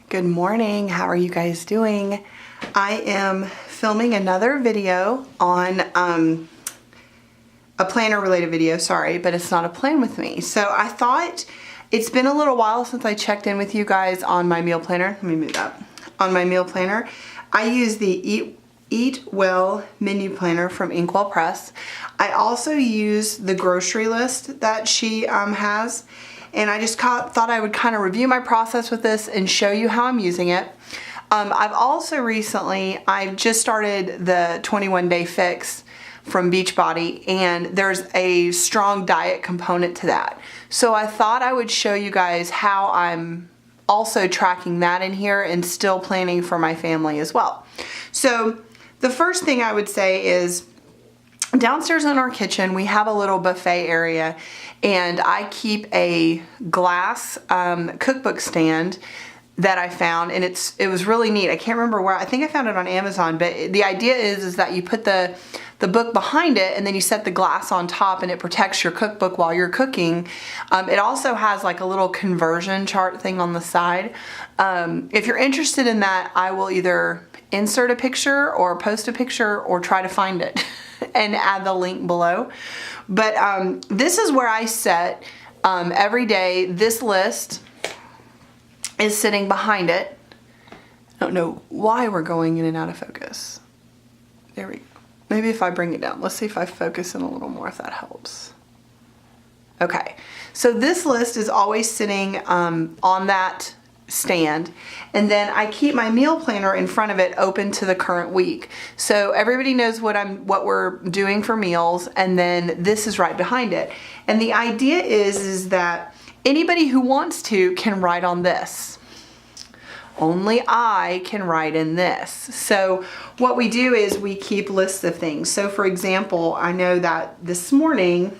Good morning. How are you guys doing? I am filming another video on a planner related video, sorry, but it's not a plan with me. So I thought it's been a little while since I checked in with you guys on my meal planner. Let me move that. On my meal planner, I use the Eat Well menu planner from Inkwell Press. I also use the grocery list that she has. And I just thought I would kind of review my process with this and show you how I'm using it. I've also recently, I've just started the 21-day fix from Beachbody, and there's a strong diet component to that. So I thought I would show you guys how I'm also tracking that in here and still planning for my family as well. So the first thing I would say is, downstairs in our kitchen, we have a little buffet area, and I keep a glass cookbook stand that I found, and it was really neat. I can't remember where. I think I found it on Amazon, but the idea is that you put the book behind it, and then you set the glass on top, and it protects your cookbook while you're cooking. It also has like a little conversion chart thing on the side. If you're interested in that, I will either insert a picture or post a picture or try to find it and add the link below. But this is where I set every day. This list is sitting behind it. I don't know why we're going in and out of focus. There we go. Maybe if I bring it down. Let's see if I focus in a little more, if that helps. Okay, so this list is always sitting on that stand, and then I keep my meal planner in front of it open to the current week, so everybody knows what we're doing for meals, and then this is right behind it. And the idea is that anybody who wants to can write on this. Only I can write in this. So what we do is we keep lists of things. So for example, I know that this morning,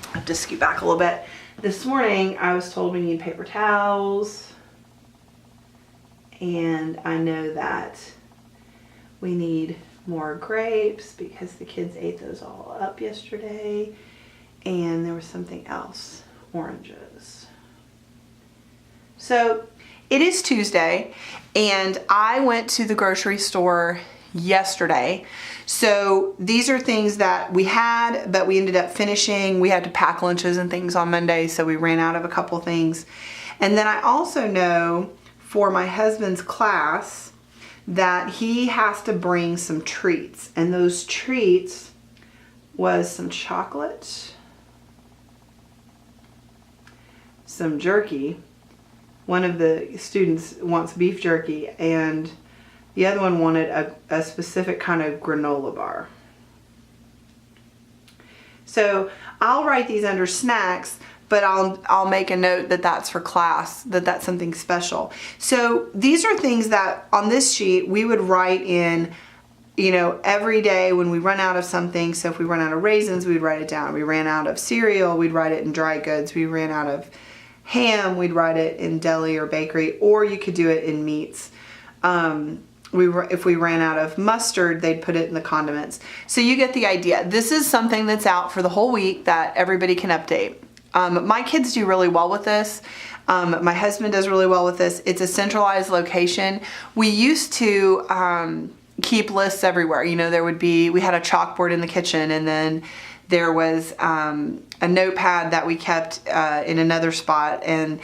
I have to scoot back a little bit. This morning I was told we need paper towels, and I know that we need more grapes because the kids ate those all up yesterday, and there was something else, oranges. So it is Tuesday, and I went to the grocery store yesterday. So these are things that we had, but we ended up finishing. We had to pack lunches and things on Monday, so we ran out of a couple things. And then I also know for my husband's class that he has to bring some treats, and those treats was some chocolate, some jerky. One of the students wants beef jerky, and the other one wanted a specific kind of granola bar. So I'll write these under snacks, but I'll make a note that that's for class, that that's something special. So these are things that on this sheet we would write in, you know, every day when we run out of something. So if we run out of raisins, we'd write it down. We ran out of cereal, we'd write it in dry goods. We ran out of ham, we'd write it in deli or bakery, or you could do it in meats. If we ran out of mustard, they'd put it in the condiments. So you get the idea. This is something that's out for the whole week that everybody can update. My kids do really well with this. My husband does really well with this. It's a centralized location. We used to keep lists everywhere. You know, we had a chalkboard in the kitchen, and then there was a notepad that we kept in another spot, and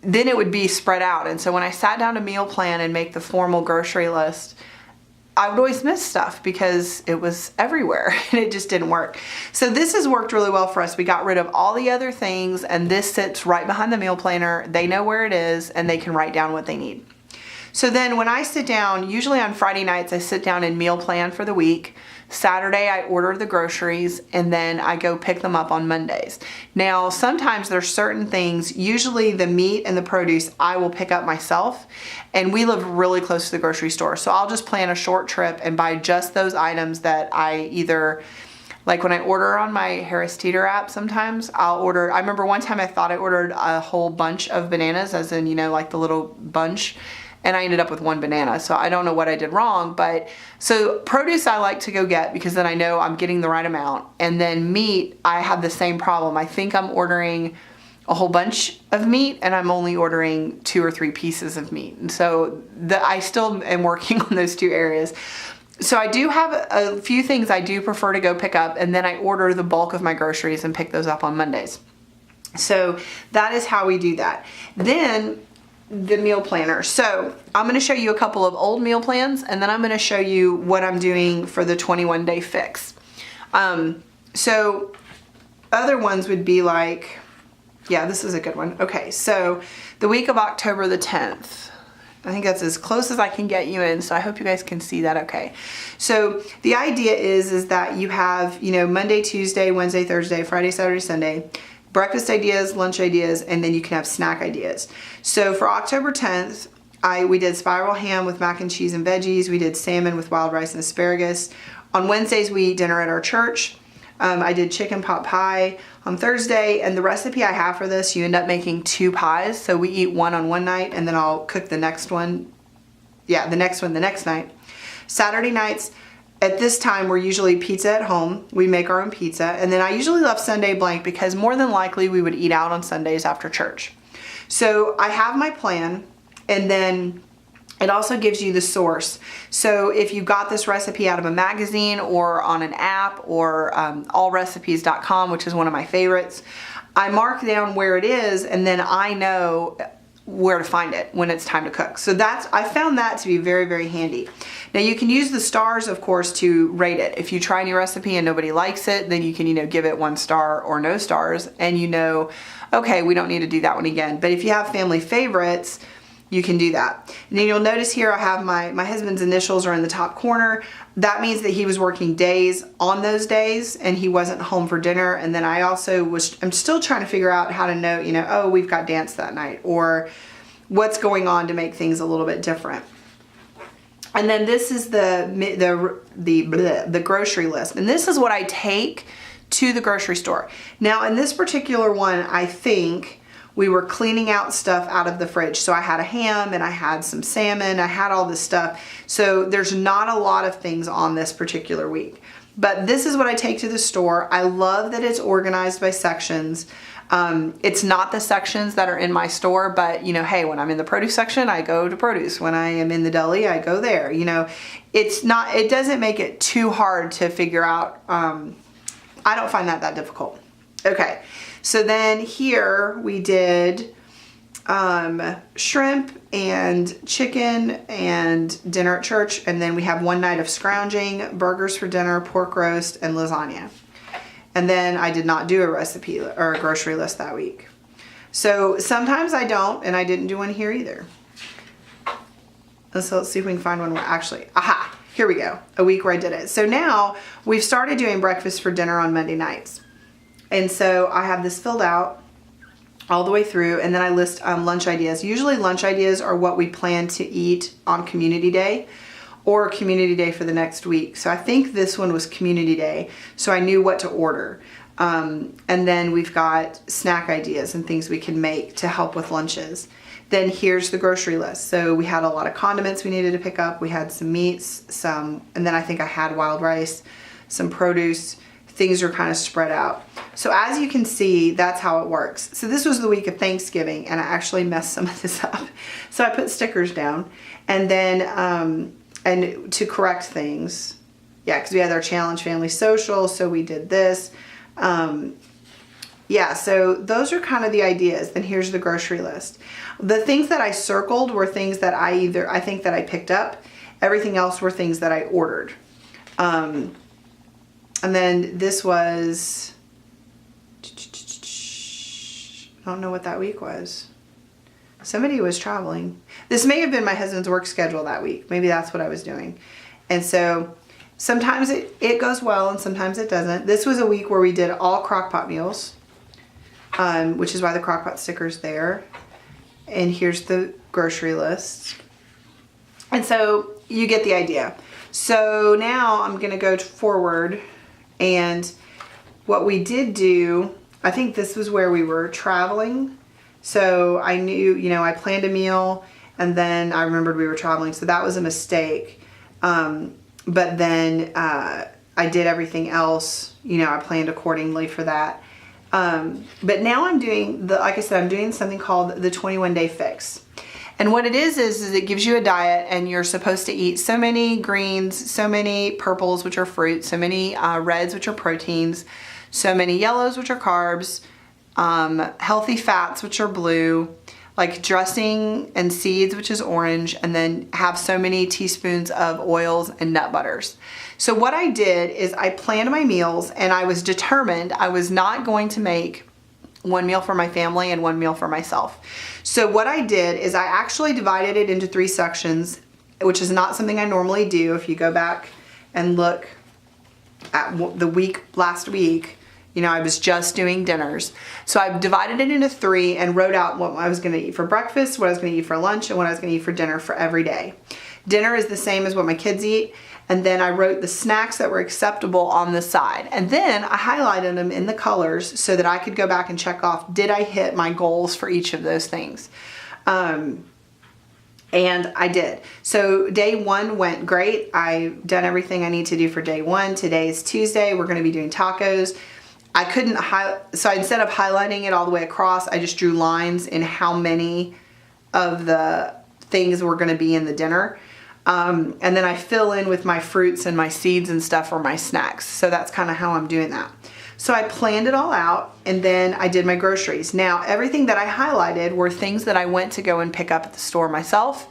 then it would be spread out. And so when I sat down to meal plan and make the formal grocery list, I would always miss stuff because it was everywhere and it just didn't work. So this has worked really well for us. We got rid of all the other things, and this sits right behind the meal planner. They know where it is, and they can write down what they need. So then when I sit down, usually on Friday nights, I sit down and meal plan for the week. Saturday, I order the groceries, and then I go pick them up on Mondays. Now, sometimes there's certain things, usually the meat and the produce, I will pick up myself, and we live really close to the grocery store. So I'll just plan a short trip and buy just those items that I either, like when I order on my Harris Teeter app, sometimes I'll order, I remember one time I thought I ordered a whole bunch of bananas, as in, you know, like the little bunch, and I ended up with one banana. So I don't know what I did wrong, but so produce I like to go get because then I know I'm getting the right amount. And then meat, I have the same problem. I think I'm ordering a whole bunch of meat, and I'm only ordering 2 or 3 pieces of meat. And so I still am working on those 2 areas. So I do have a few things I do prefer to go pick up, and then I order the bulk of my groceries and pick those up on Mondays. So that is how we do that. Then the meal planner. So I'm going to show you a couple of old meal plans, and then I'm going to show you what I'm doing for the 21-day fix. So other ones would be like, yeah, this is a good one. Okay, so the week of October the 10th. I think that's as close as I can get you in, so I hope you guys can see that okay. So the idea is that you have, you know, Monday, Tuesday, Wednesday, Thursday, Friday, Saturday, Sunday, breakfast ideas, lunch ideas, and then you can have snack ideas. So for October 10th, we did spiral ham with mac and cheese and veggies. We did salmon with wild rice and asparagus. On Wednesdays, we eat dinner at our church. I did chicken pot pie on Thursday, and the recipe I have for this, you end up making 2 pies. So we eat one on one night, and then I'll cook the next one. Yeah, the next one the next night. Saturday nights, at this time, we're usually pizza at home. We make our own pizza, and then I usually left Sunday blank because more than likely we would eat out on Sundays after church. So I have my plan, and then it also gives you the source. So if you got this recipe out of a magazine or on an app or allrecipes.com, which is one of my favorites, I mark down where it is, and then I know where to find it when it's time to cook. So I found that to be very, very handy. Now you can use the stars, of course, to rate it. If you try a new recipe and nobody likes it, then you can, you know, give it 1 star or no stars, and you know, okay, we don't need to do that one again. But if you have family favorites, you can do that. And then you'll notice here I have my husband's initials are in the top corner. That means that he was working days on those days and he wasn't home for dinner. And then I also I'm still trying to figure out how to know, you know, oh, we've got dance that night, or what's going on to make things a little bit different. And then this is the grocery list. And this is what I take to the grocery store. Now in this particular one, I think we were cleaning out stuff out of the fridge. So I had a ham and I had some salmon, I had all this stuff. So there's not a lot of things on this particular week. But this is what I take to the store. I love that it's organized by sections. It's not the sections that are in my store, but you know, hey, when I'm in the produce section, I go to produce. When I am in the deli, I go there. You know, it doesn't make it too hard to figure out. I don't find that difficult. Okay. So then here we did shrimp and chicken and dinner at church. And then we have one night of scrounging, burgers for dinner, pork roast, and lasagna. And then I did not do a recipe or a grocery list that week. So sometimes I don't, and I didn't do one here either. So let's see if we can find one where actually, aha, here we go. A week where I did it. So now we've started doing breakfast for dinner on Monday nights. And so I have this filled out all the way through, and then I list lunch ideas. Usually lunch ideas are what we plan to eat on Community Day or Community Day for the next week. So I think this one was Community Day, so I knew what to order. And then we've got snack ideas and things we can make to help with lunches. Then here's the grocery list. So we had a lot of condiments we needed to pick up. We had some meats, and then I think I had wild rice, some produce. Things are kind of spread out. So as you can see, that's how it works. So this was the week of Thanksgiving, and I actually messed some of this up. So I put stickers down, and then, and to correct things, yeah, because we had our challenge family social, so we did this. Yeah, so those are kind of the ideas. Then here's the grocery list. The things that I circled were things that I think that I picked up. Everything else were things that I ordered. And then this was, I don't know what that week was. Somebody was traveling. This may have been my husband's work schedule that week. Maybe that's what I was doing. And so sometimes it goes well and sometimes it doesn't. This was a week where we did all crock-pot meals, which is why the crock-pot sticker's there. And here's the grocery list. And so you get the idea. So now I'm going to go forward. And what we did do, I think this was where we were traveling. So I knew, you know, I planned a meal and then I remembered we were traveling. So that was a mistake. But then I did everything else, you know, I planned accordingly for that. But now I'm doing, like I said, I'm doing something called the 21-day fix. And what it is it gives you a diet, and you're supposed to eat so many greens, so many purples, which are fruits, so many reds, which are proteins, so many yellows, which are carbs, healthy fats, which are blue, like dressing and seeds, which is orange, and then have so many teaspoons of oils and nut butters. So what I did is I planned my meals, and I was determined I was not going to make one meal for my family and one meal for myself. So what I did is I actually divided it into 3 sections, which is not something I normally do. If you go back and look at the last week, you know, I was just doing dinners. So I divided it into 3 and wrote out what I was going to eat for breakfast, what I was going to eat for lunch, and what I was going to eat for dinner for every day. Dinner is the same as what my kids eat. And then I wrote the snacks that were acceptable on the side. And then I highlighted them in the colors so that I could go back and check off, did I hit my goals for each of those things? And I did. So day 1 went great. I've done everything I need to do for day 1. Today is Tuesday. We're going to be doing tacos. I couldn't so instead of highlighting it all the way across, I just drew lines in how many of the things were going to be in the dinner. And then I fill in with my fruits and my seeds and stuff for my snacks. So that's kind of how I'm doing that. So I planned it all out, and then I did my groceries. Now, everything that I highlighted were things that I went to go and pick up at the store myself.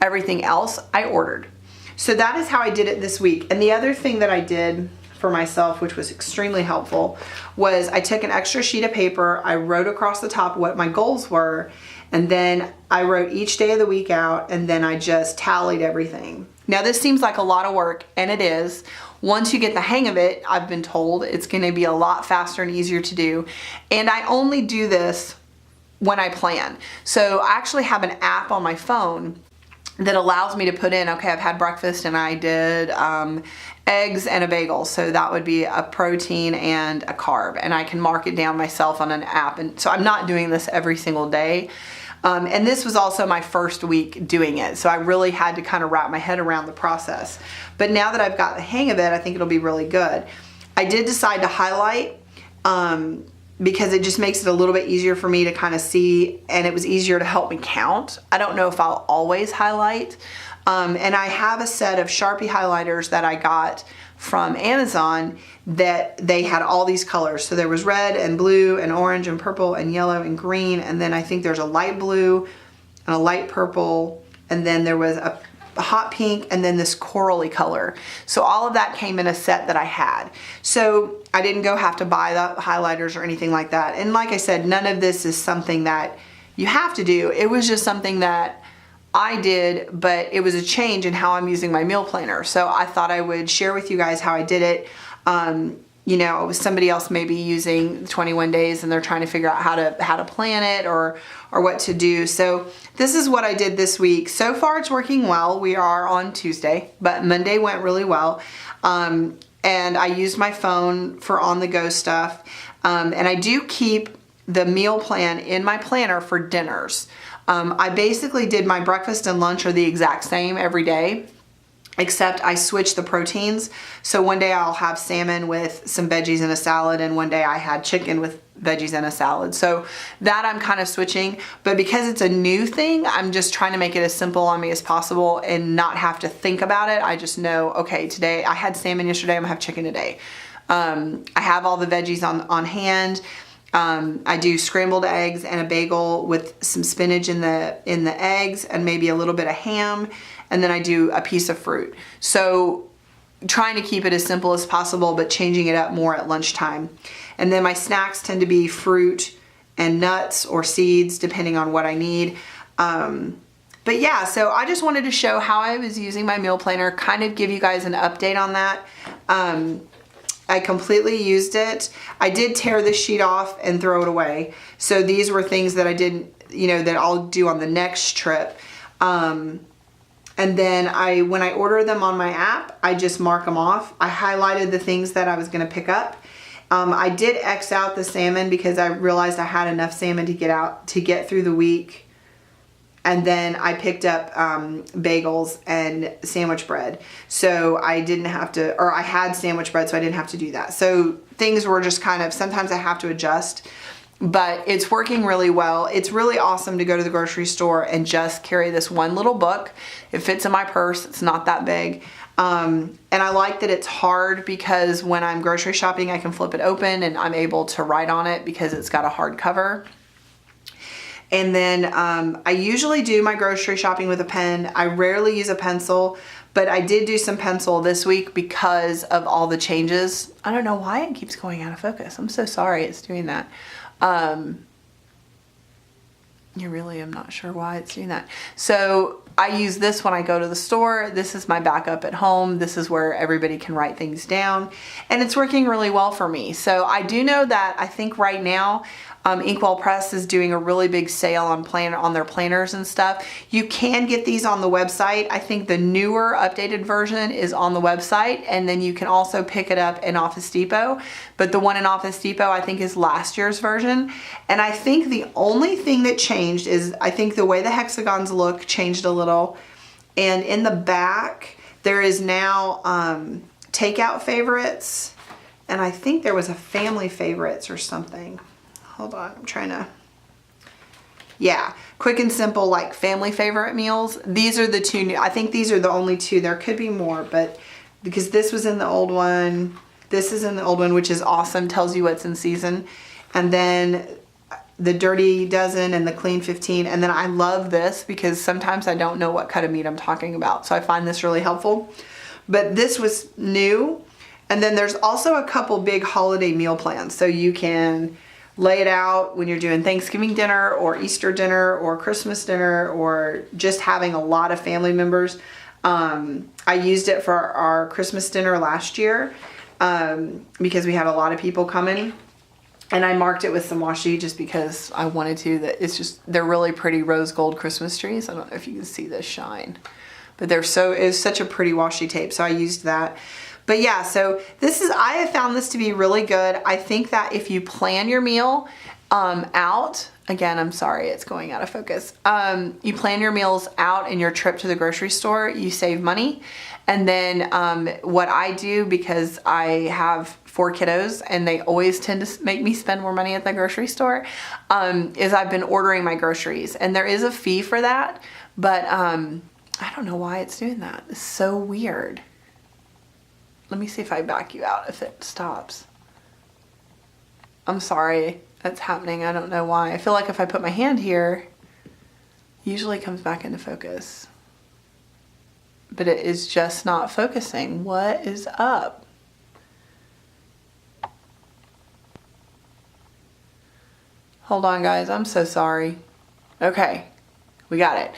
Everything else I ordered. So that is how I did it this week. And the other thing that I did for myself, which was extremely helpful, was I took an extra sheet of paper, I wrote across the top what my goals were, and then I wrote each day of the week out, and then I just tallied everything. Now this seems like a lot of work, and it is. Once you get the hang of it, I've been told it's going to be a lot faster and easier to do. And I only do this when I plan. So I actually have an app on my phone that allows me to put in, okay, I've had breakfast and I did eggs and a bagel. So that would be a protein and a carb, and I can mark it down myself on an app. And so I'm not doing this every single day. And this was also my first week doing it. So I really had to kind of wrap my head around the process. But now that I've got the hang of it, I think it'll be really good. I did decide to highlight because it just makes it a little bit easier for me to kind of see, and it was easier to help me count. I don't know if I'll always highlight. And I have a set of Sharpie highlighters that I got from Amazon that they had all these colors. So there was red and blue and orange and purple and yellow and green. And then I think there's a light blue and a light purple. And then there was a hot pink and then this corally color. So all of that came in a set that I had. So I didn't have to buy the highlighters or anything like that. And like I said, none of this is something that you have to do. It was just something that I did, but it was a change in how I'm using my meal planner. So I thought I would share with you guys how I did it. You know, somebody else may be using 21 days and they're trying to figure out how to plan it or what to do. So this is what I did this week. So far it's working well. We are on Tuesday, but Monday went really well. And I used my phone for on-the-go stuff. And I do keep the meal plan in my planner for dinners. I basically did my breakfast and lunch are the exact same every day, except I switch the proteins. So one day I'll have salmon with some veggies and a salad, and one day I had chicken with veggies and a salad. So that I'm kind of switching, but because it's a new thing, I'm just trying to make it as simple on me as possible and not have to think about it. I just know, okay, today I had salmon yesterday, I'm gonna have chicken today. I have all the veggies on hand. I do scrambled eggs and a bagel with some spinach in the eggs and maybe a little bit of ham, and then I do a piece of fruit. So trying to keep it as simple as possible, but changing it up more at lunchtime. And then my snacks tend to be fruit and nuts or seeds, depending on what I need. But yeah, so I just wanted to show how I was using my meal planner, kind of give you guys an update on that. I completely used it. I did tear this sheet off and throw it away. So these were things that I didn't, you know, that I'll do on the next trip. And then when I order them on my app, I just mark them off. I highlighted the things that I was gonna pick up. I did X out the salmon because I realized I had enough salmon to get through the week And then I picked up bagels and sandwich bread. So I didn't have to, or I had sandwich bread, so I didn't have to do that. So things were just kind of, sometimes I have to adjust, but it's working really well. It's really awesome to go to the grocery store and just carry this one little book. It fits in my purse. It's not that big. And I like that it's hard because when I'm grocery shopping, I can flip it open and I'm able to write on it because it's got a hard cover. And then I usually do my grocery shopping with a pen. I rarely use a pencil, but I did do some pencil this week because of all the changes. I don't know why it keeps going out of focus. I'm so sorry it's doing that. You really am not sure why it's doing that. So I use this when I go to the store. This is my backup at home. This is where everybody can write things down, and it's working really well for me. So I do know that I think right now Inkwell Press is doing a really big sale on their planners and stuff. You can get these on the website. I think the newer updated version is on the website, and then you can also pick it up in Office Depot. But the one in Office Depot I think is last year's version. And I think the only thing that changed is I think the way the hexagons look changed a little. And in the back there is now takeout favorites, and I think there was a family favorites or something. Hold on, I'm trying to, yeah, quick and simple, like family favorite meals. These are the two new, I think these are the only two. There could be more, but because this was in the old one, this is in the old one, which is awesome, tells you what's in season. And then the Dirty Dozen and the Clean 15. And then I love this because sometimes I don't know what cut of meat I'm talking about. So I find this really helpful. But this was new. And then there's also a couple big holiday meal plans. So you can lay it out when you're doing Thanksgiving dinner or Easter dinner or Christmas dinner or just having a lot of family members. I used it for our Christmas dinner last year because we had a lot of people coming, and I marked it with some washi just because I wanted to. That it's just, they're really pretty rose gold Christmas trees. I don't know if you can see this shine, but it's such a pretty washi tape, so I used that. But yeah, so I have found this to be really good. I think that if you plan your meal out, again, I'm sorry, it's going out of focus. You plan your meals out in your trip to the grocery store, you save money. And then what I do, because I have 4 kiddos and they always tend to make me spend more money at the grocery store, is I've been ordering my groceries. And there is a fee for that, but I don't know why it's doing that. It's so weird. Let me see if I back you out, if it stops. I'm sorry that's happening. I don't know why. I feel like if I put my hand here, it usually comes back into focus. But it is just not focusing. What is up? Hold on, guys. I'm so sorry. Okay, we got it.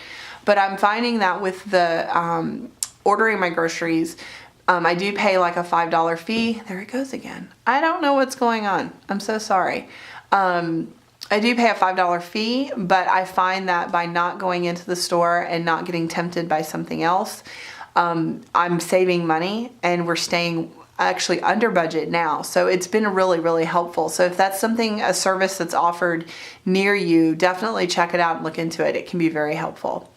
But I'm finding that with the ordering my groceries, I do pay like a $5 fee. There it goes again. I don't know what's going on. I'm so sorry. I do pay a $5 fee, but I find that by not going into the store and not getting tempted by something else, I'm saving money, and we're staying actually under budget now. So it's been really, really helpful. So if that's a service that's offered near you, definitely check it out and look into it. It can be very helpful.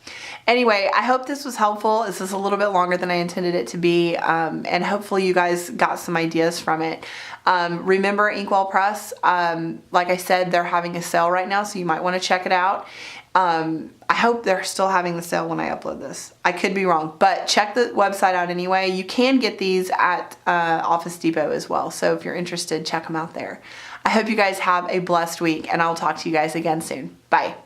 Anyway, I hope this was helpful. This is a little bit longer than I intended it to be, and hopefully you guys got some ideas from it. Remember Inkwell Press, like I said, they're having a sale right now, so you might want to check it out. I hope they're still having the sale when I upload this. I could be wrong, but check the website out anyway. You can get these at Office Depot as well, so if you're interested, check them out there. I hope you guys have a blessed week, and I'll talk to you guys again soon. Bye.